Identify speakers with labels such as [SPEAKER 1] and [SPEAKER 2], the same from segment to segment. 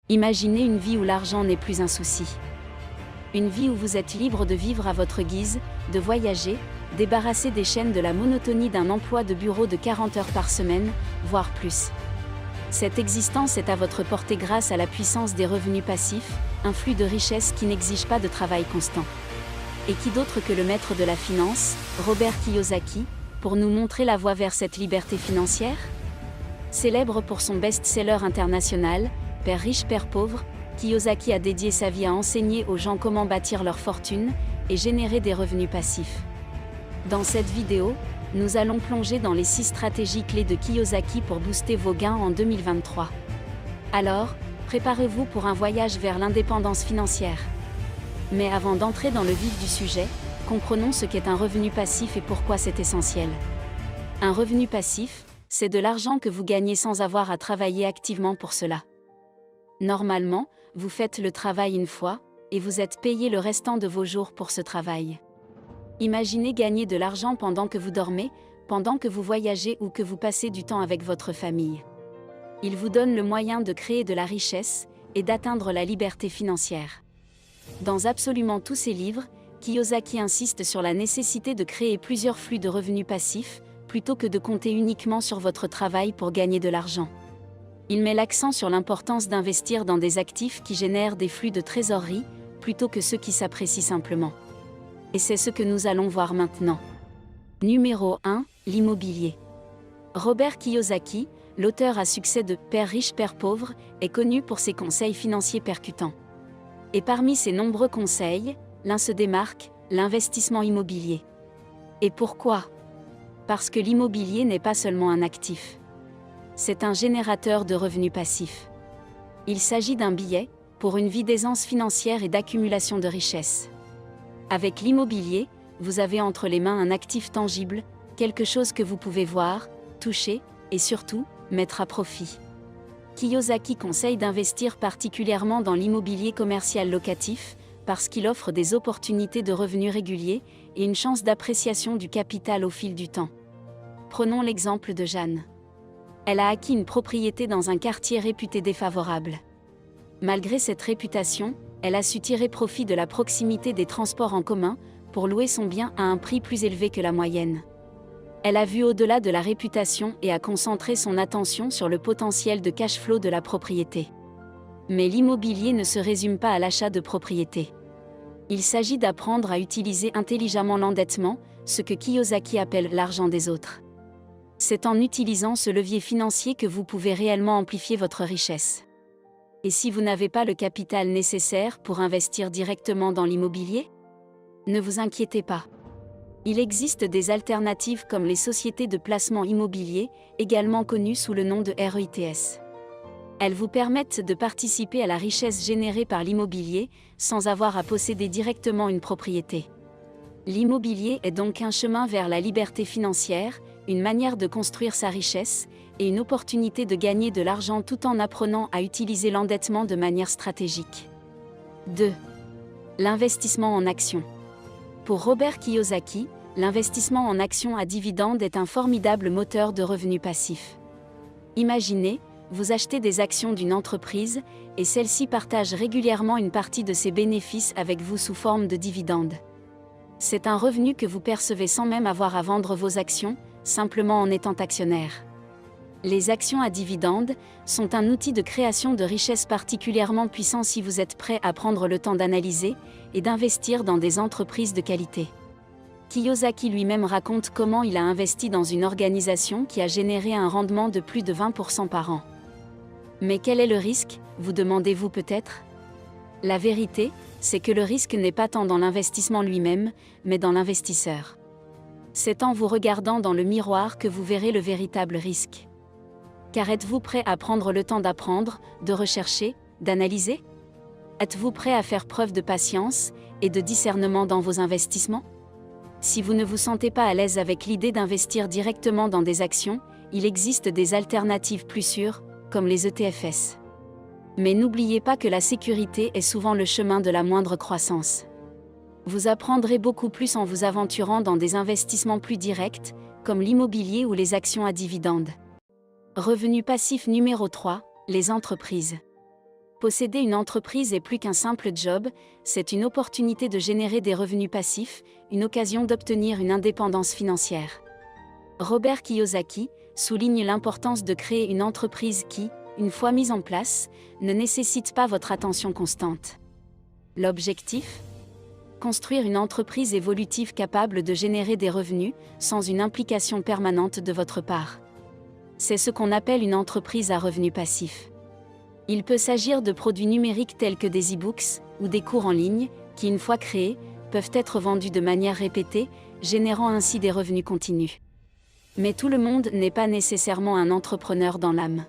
[SPEAKER 1] Imaginez une vie où l'argent n'est plus un souci. Une vie où vous êtes libre de vivre à votre guise, de voyager, débarrassé des chaînes de la monotonie d'un emploi de bureau de 40 heures par semaine, voire plus. Cette existence est à votre portée grâce à la puissance des revenus passifs, un flux de richesse qui n'exige pas de travail constant. Et qui d'autre que le maître de la finance, Robert Kiyosaki, pour nous montrer la voie vers cette liberté financière ? Célèbre pour son best-seller international, Père riche, Père pauvre, Kiyosaki a dédié sa vie à enseigner aux gens comment bâtir leur fortune et générer des revenus passifs. Dans cette vidéo, nous allons plonger dans les 6 stratégies clés de Kiyosaki pour booster vos gains en 2023. Alors, préparez-vous pour un voyage vers l'indépendance financière. Mais avant d'entrer dans le vif du sujet, comprenons ce qu'est un revenu passif et pourquoi c'est essentiel. Un revenu passif, c'est de l'argent que vous gagnez sans avoir à travailler activement pour cela. Normalement, vous faites le travail une fois, et vous êtes payé le restant de vos jours pour ce travail. Imaginez gagner de l'argent pendant que vous dormez, pendant que vous voyagez ou que vous passez du temps avec votre famille. Il vous donne le moyen de créer de la richesse et d'atteindre la liberté financière. Dans absolument tous ses livres, Kiyosaki insiste sur la nécessité de créer plusieurs flux de revenus passifs, plutôt que de compter uniquement sur votre travail pour gagner de l'argent. Il met l'accent sur l'importance d'investir dans des actifs qui génèrent des flux de trésorerie, plutôt que ceux qui s'apprécient simplement. Et c'est ce que nous allons voir maintenant. Numéro 1, l'immobilier. Robert Kiyosaki, l'auteur à succès de Père riche, Père pauvre, est connu pour ses conseils financiers percutants. Et parmi ses nombreux conseils, l'un se démarque, l'investissement immobilier. Et pourquoi ? Parce que l'immobilier n'est pas seulement un actif. C'est un générateur de revenus passifs. Il s'agit d'un billet, pour une vie d'aisance financière et d'accumulation de richesses. Avec l'immobilier, vous avez entre les mains un actif tangible, quelque chose que vous pouvez voir, toucher, et surtout, mettre à profit. Kiyosaki conseille d'investir particulièrement dans l'immobilier commercial locatif, parce qu'il offre des opportunités de revenus réguliers et une chance d'appréciation du capital au fil du temps. Prenons l'exemple de Jeanne. Elle a acquis une propriété dans un quartier réputé défavorable. Malgré cette réputation, elle a su tirer profit de la proximité des transports en commun pour louer son bien à un prix plus élevé que la moyenne. Elle a vu au-delà de la réputation et a concentré son attention sur le potentiel de cash flow de la propriété. Mais l'immobilier ne se résume pas à l'achat de propriétés. Il s'agit d'apprendre à utiliser intelligemment l'endettement, ce que Kiyosaki appelle l'argent des autres. C'est en utilisant ce levier financier que vous pouvez réellement amplifier votre richesse. Et si vous n'avez pas le capital nécessaire pour investir directement dans l'immobilier ? Ne vous inquiétez pas. Il existe des alternatives comme les sociétés de placement immobilier, également connues sous le nom de REITs. Elles vous permettent de participer à la richesse générée par l'immobilier, sans avoir à posséder directement une propriété. L'immobilier est donc un chemin vers la liberté financière, une manière de construire sa richesse, et une opportunité de gagner de l'argent tout en apprenant à utiliser l'endettement de manière stratégique. 2. L'investissement en actions. Pour Robert Kiyosaki, l'investissement en actions à dividendes est un formidable moteur de revenus passifs. Imaginez, vous achetez des actions d'une entreprise, et celle-ci partage régulièrement une partie de ses bénéfices avec vous sous forme de dividendes. C'est un revenu que vous percevez sans même avoir à vendre vos actions, simplement en étant actionnaire. Les actions à dividendes sont un outil de création de richesse particulièrement puissant si vous êtes prêt à prendre le temps d'analyser et d'investir dans des entreprises de qualité. Kiyosaki lui-même raconte comment il a investi dans une organisation qui a généré un rendement de plus de 20% par an. Mais quel est le risque, vous demandez-vous peut-être ? La vérité, c'est que le risque n'est pas tant dans l'investissement lui-même, mais dans l'investisseur. C'est en vous regardant dans le miroir que vous verrez le véritable risque. Car êtes-vous prêt à prendre le temps d'apprendre, de rechercher, d'analyser ? Êtes-vous prêt à faire preuve de patience et de discernement dans vos investissements ? Si vous ne vous sentez pas à l'aise avec l'idée d'investir directement dans des actions, il existe des alternatives plus sûres, comme les ETFs. Mais n'oubliez pas que la sécurité est souvent le chemin de la moindre croissance. Vous apprendrez beaucoup plus en vous aventurant dans des investissements plus directs, comme l'immobilier ou les actions à dividendes. Revenu passif numéro 3, les entreprises. Posséder une entreprise est plus qu'un simple job, c'est une opportunité de générer des revenus passifs, une occasion d'obtenir une indépendance financière. Robert Kiyosaki souligne l'importance de créer une entreprise qui, une fois mise en place, ne nécessite pas votre attention constante. L'objectif ? Construire une entreprise évolutive capable de générer des revenus, sans une implication permanente de votre part. C'est ce qu'on appelle une entreprise à revenus passifs. Il peut s'agir de produits numériques tels que des e-books ou des cours en ligne, qui une fois créés, peuvent être vendus de manière répétée, générant ainsi des revenus continus. Mais tout le monde n'est pas nécessairement un entrepreneur dans l'âme.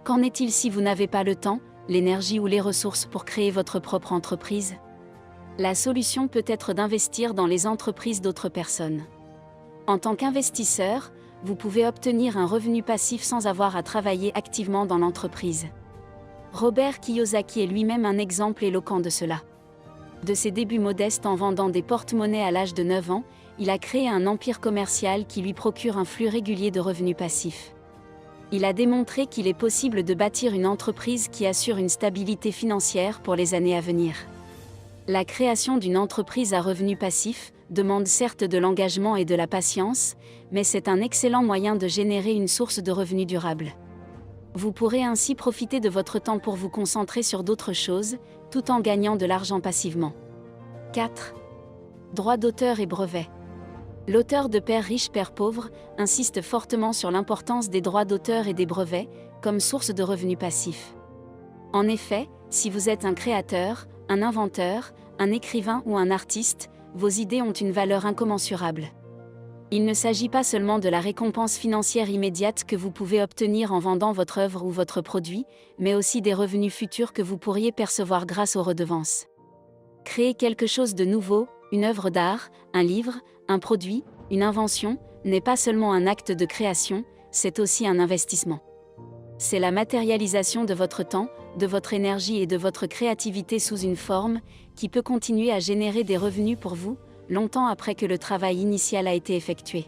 [SPEAKER 1] Qu'en est-il si vous n'avez pas le temps, l'énergie ou les ressources pour créer votre propre entreprise ? La solution peut être d'investir dans les entreprises d'autres personnes. En tant qu'investisseur, vous pouvez obtenir un revenu passif sans avoir à travailler activement dans l'entreprise. Robert Kiyosaki est lui-même un exemple éloquent de cela. De ses débuts modestes en vendant des porte-monnaies à l'âge de 9 ans, il a créé un empire commercial qui lui procure un flux régulier de revenus passifs. Il a démontré qu'il est possible de bâtir une entreprise qui assure une stabilité financière pour les années à venir. La création d'une entreprise à revenus passifs demande certes de l'engagement et de la patience, mais c'est un excellent moyen de générer une source de revenus durable. Vous pourrez ainsi profiter de votre temps pour vous concentrer sur d'autres choses, tout en gagnant de l'argent passivement. 4. Droits d'auteur et brevets. L'auteur de Père riche, Père pauvre insiste fortement sur l'importance des droits d'auteur et des brevets, comme source de revenus passifs. En effet, si vous êtes un créateur, un inventeur, un écrivain ou un artiste, vos idées ont une valeur incommensurable. Il ne s'agit pas seulement de la récompense financière immédiate que vous pouvez obtenir en vendant votre œuvre ou votre produit, mais aussi des revenus futurs que vous pourriez percevoir grâce aux redevances. Créer quelque chose de nouveau, une œuvre d'art, un livre, un produit, une invention, n'est pas seulement un acte de création, c'est aussi un investissement. C'est la matérialisation de votre temps, de votre énergie et de votre créativité sous une forme qui peut continuer à générer des revenus pour vous, longtemps après que le travail initial a été effectué.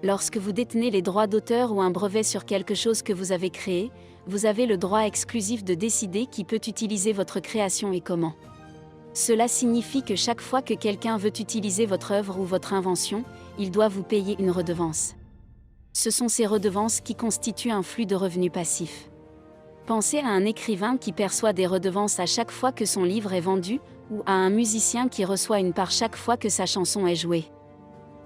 [SPEAKER 1] Lorsque vous détenez les droits d'auteur ou un brevet sur quelque chose que vous avez créé, vous avez le droit exclusif de décider qui peut utiliser votre création et comment. Cela signifie que chaque fois que quelqu'un veut utiliser votre œuvre ou votre invention, il doit vous payer une redevance. Ce sont ces redevances qui constituent un flux de revenus passifs. Pensez à un écrivain qui perçoit des redevances à chaque fois que son livre est vendu, ou à un musicien qui reçoit une part chaque fois que sa chanson est jouée.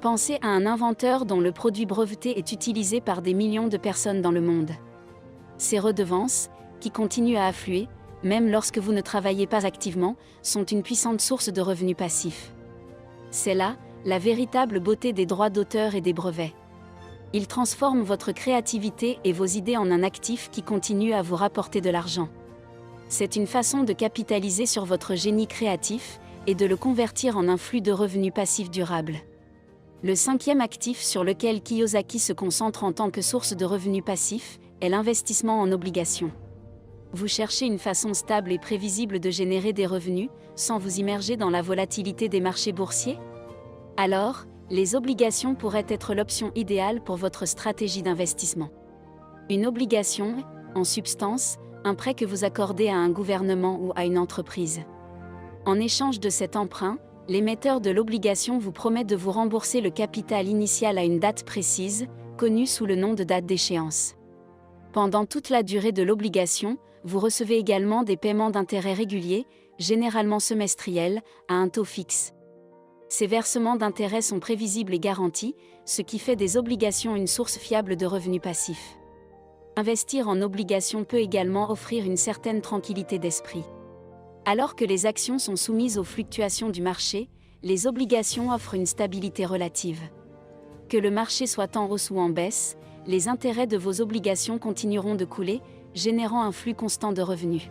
[SPEAKER 1] Pensez à un inventeur dont le produit breveté est utilisé par des millions de personnes dans le monde. Ces redevances, qui continuent à affluer, même lorsque vous ne travaillez pas activement, sont une puissante source de revenus passifs. C'est là, la véritable beauté des droits d'auteur et des brevets. Ils transforment votre créativité et vos idées en un actif qui continue à vous rapporter de l'argent. C'est une façon de capitaliser sur votre génie créatif et de le convertir en un flux de revenus passifs durables. Le 5e actif sur lequel Kiyosaki se concentre en tant que source de revenus passifs est l'investissement en obligations. Vous cherchez une façon stable et prévisible de générer des revenus, sans vous immerger dans la volatilité des marchés boursiers ? Alors, les obligations pourraient être l'option idéale pour votre stratégie d'investissement. Une obligation est, en substance, un prêt que vous accordez à un gouvernement ou à une entreprise. En échange de cet emprunt, l'émetteur de l'obligation vous promet de vous rembourser le capital initial à une date précise, connue sous le nom de date d'échéance. Pendant toute la durée de l'obligation, vous recevez également des paiements d'intérêts réguliers, généralement semestriels, à un taux fixe. Ces versements d'intérêts sont prévisibles et garantis, ce qui fait des obligations une source fiable de revenus passifs. Investir en obligations peut également offrir une certaine tranquillité d'esprit. Alors que les actions sont soumises aux fluctuations du marché, les obligations offrent une stabilité relative. Que le marché soit en hausse ou en baisse, les intérêts de vos obligations continueront de couler, générant un flux constant de revenus.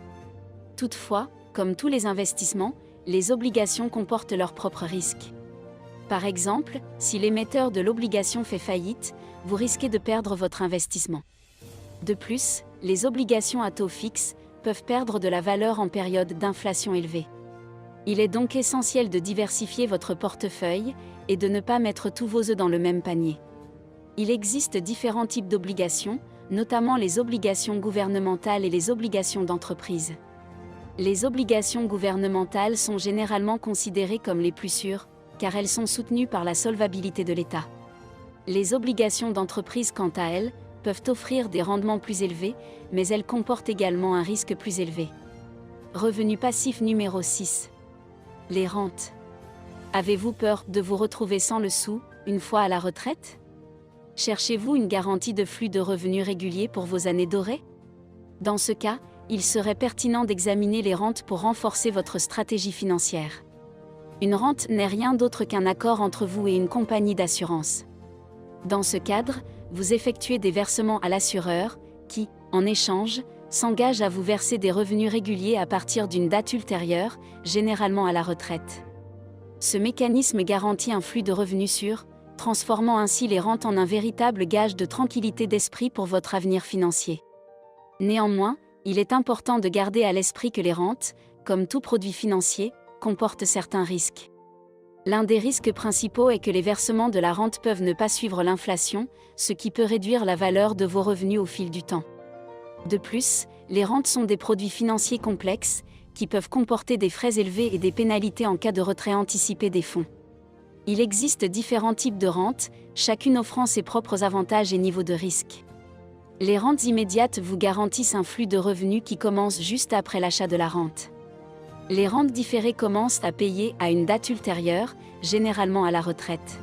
[SPEAKER 1] Toutefois, comme tous les investissements, les obligations comportent leurs propres risques. Par exemple, si l'émetteur de l'obligation fait faillite, vous risquez de perdre votre investissement. De plus, les obligations à taux fixe peuvent perdre de la valeur en période d'inflation élevée. Il est donc essentiel de diversifier votre portefeuille et de ne pas mettre tous vos œufs dans le même panier. Il existe différents types d'obligations, notamment les obligations gouvernementales et les obligations d'entreprise. Les obligations gouvernementales sont généralement considérées comme les plus sûres, car elles sont soutenues par la solvabilité de l'État. Les obligations d'entreprise, quant à elles, peuvent offrir des rendements plus élevés, mais elles comportent également un risque plus élevé. Revenu passif numéro 6. Les rentes. Avez-vous peur de vous retrouver sans le sou, une fois à la retraite? Cherchez-vous une garantie de flux de revenus réguliers pour vos années dorées? Dans ce cas, il serait pertinent d'examiner les rentes pour renforcer votre stratégie financière. Une rente n'est rien d'autre qu'un accord entre vous et une compagnie d'assurance. Dans ce cadre, vous effectuez des versements à l'assureur, qui, en échange, s'engage à vous verser des revenus réguliers à partir d'une date ultérieure, généralement à la retraite. Ce mécanisme garantit un flux de revenus sûr, transformant ainsi les rentes en un véritable gage de tranquillité d'esprit pour votre avenir financier. Néanmoins, il est important de garder à l'esprit que les rentes, comme tout produit financier, comportent certains risques. L'un des risques principaux est que les versements de la rente peuvent ne pas suivre l'inflation, ce qui peut réduire la valeur de vos revenus au fil du temps. De plus, les rentes sont des produits financiers complexes, qui peuvent comporter des frais élevés et des pénalités en cas de retrait anticipé des fonds. Il existe différents types de rentes, chacune offrant ses propres avantages et niveaux de risque. Les rentes immédiates vous garantissent un flux de revenus qui commence juste après l'achat de la rente. Les rentes différées commencent à payer à une date ultérieure, généralement à la retraite.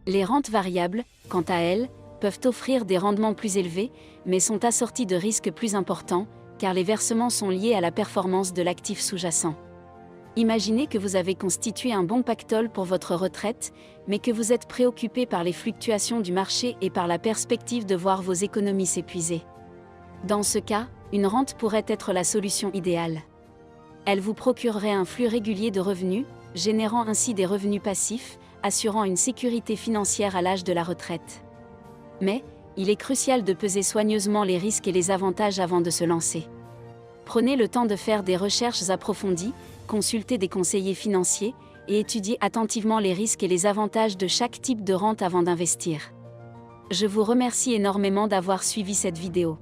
[SPEAKER 1] Les rentes variables, quant à elles, peuvent offrir des rendements plus élevés, mais sont assorties de risques plus importants, car les versements sont liés à la performance de l'actif sous-jacent. Imaginez que vous avez constitué un bon pactole pour votre retraite, mais que vous êtes préoccupé par les fluctuations du marché et par la perspective de voir vos économies s'épuiser. Dans ce cas, une rente pourrait être la solution idéale. Elle vous procurerait un flux régulier de revenus, générant ainsi des revenus passifs, assurant une sécurité financière à l'âge de la retraite. Mais, il est crucial de peser soigneusement les risques et les avantages avant de se lancer. Prenez le temps de faire des recherches approfondies, consultez des conseillers financiers, et étudiez attentivement les risques et les avantages de chaque type de rente avant d'investir. Je vous remercie énormément d'avoir suivi cette vidéo.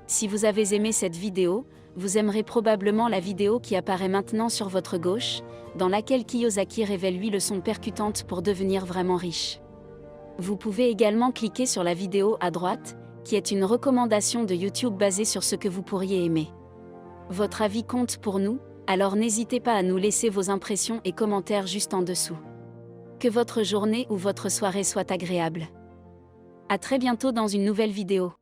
[SPEAKER 1] Si vous avez aimé cette vidéo, vous aimerez probablement la vidéo qui apparaît maintenant sur votre gauche, dans laquelle Kiyosaki révèle 8 leçons percutantes pour devenir vraiment riche. Vous pouvez également cliquer sur la vidéo à droite, qui est une recommandation de YouTube basée sur ce que vous pourriez aimer. Votre avis compte pour nous, alors n'hésitez pas à nous laisser vos impressions et commentaires juste en dessous. Que votre journée ou votre soirée soit agréable. À très bientôt dans une nouvelle vidéo.